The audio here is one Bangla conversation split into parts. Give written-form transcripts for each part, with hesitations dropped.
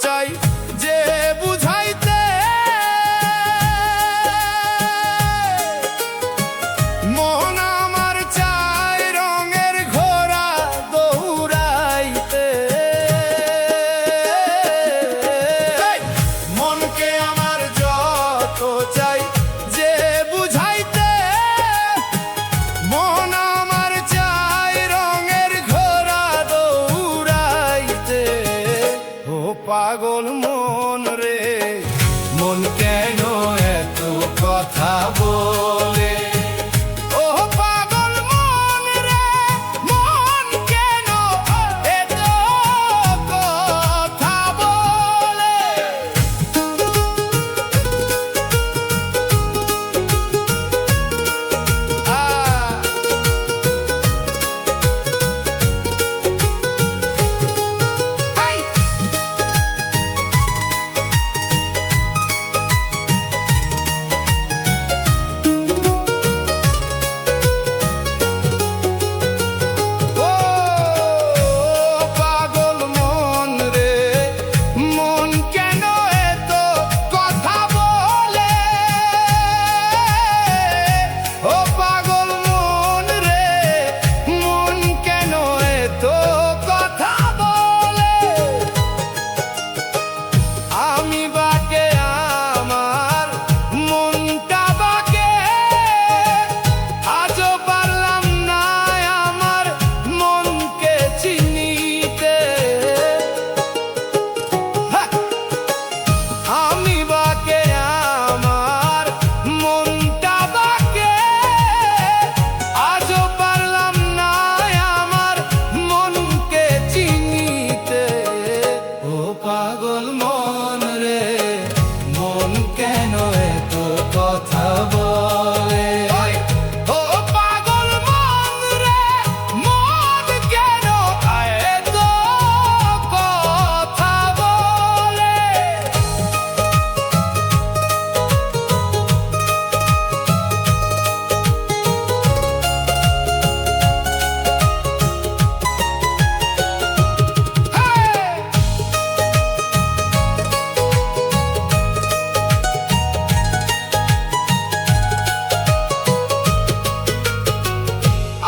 চাই যে বুঝাইতে, মন আমার চাই রঙের ঘোড়া দৌড়াইতে। মনকে আমার যত চাই যে বুঝাইতে, মন আমার চাই রঙের ঘোড়া দৌড়াইতে। ও পাগল মন রে, মন কেন এত কথা বলে? ও পাগল মন রে, মন কেন এত কথা বলে? পাগল মন রে, মন কেন এত কথা বলে? ও পাগল মন রে, মন কেন এত কথা বলে?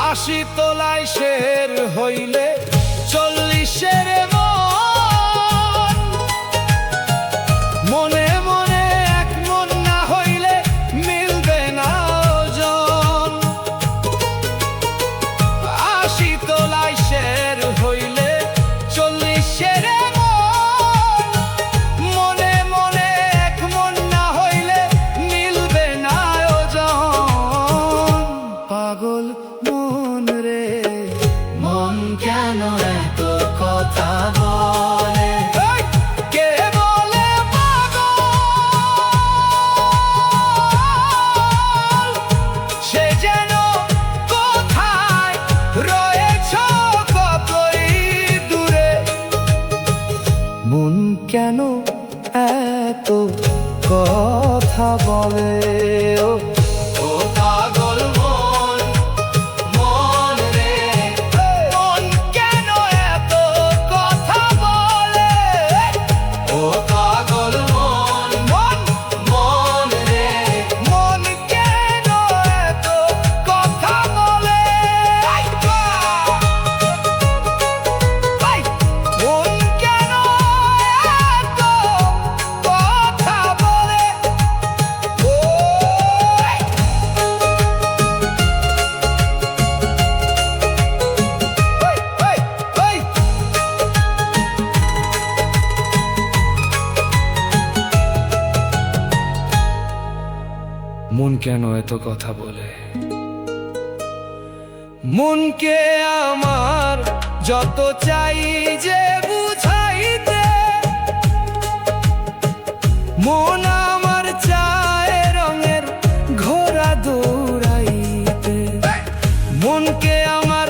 আশি তোলাই শের হইলে 40-এর মন, মনে মনে এক মন না হইলে মিলবে না ওজন। আশি তোলাই শের হইলে 40-এর মন, মনে মনে এক মন না হইলে মিলবে না ওজন। পাগল মন রে, মন কেন এত কথা বলে? কে বলে পাগল, সে যেন কোথায় রয়েছ কতই দূরে। মন কেন এত কথা বলে? ও পাগল মন, মন রে, মন কেন এত কথা বলে? ও পাগল মন, মন, মন রে, মন কেন এত কথা বলে? মন কেন এত কথা বলে? মন কেন এত কথা বলে? মনকে আমার যত চাই যে বুঝাইতে, মন আমার চায় রঙের ঘোড়া দৌড়াইতে। মনকে আমার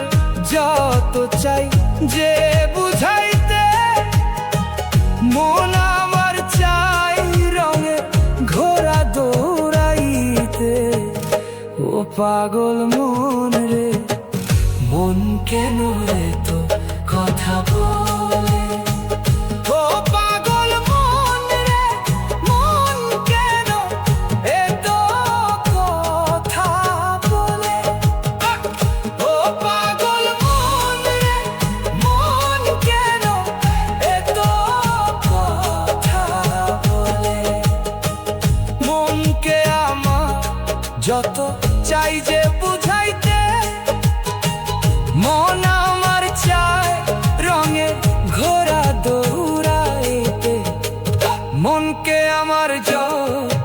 যত চাই যে বুঝাইতে, মন আমার চাই রঙের ঘোড়া দৌড়াইতে। ও পাগল মন রে, মন কেন এত কথা বলে? ও পাগল মনকে আমার জোর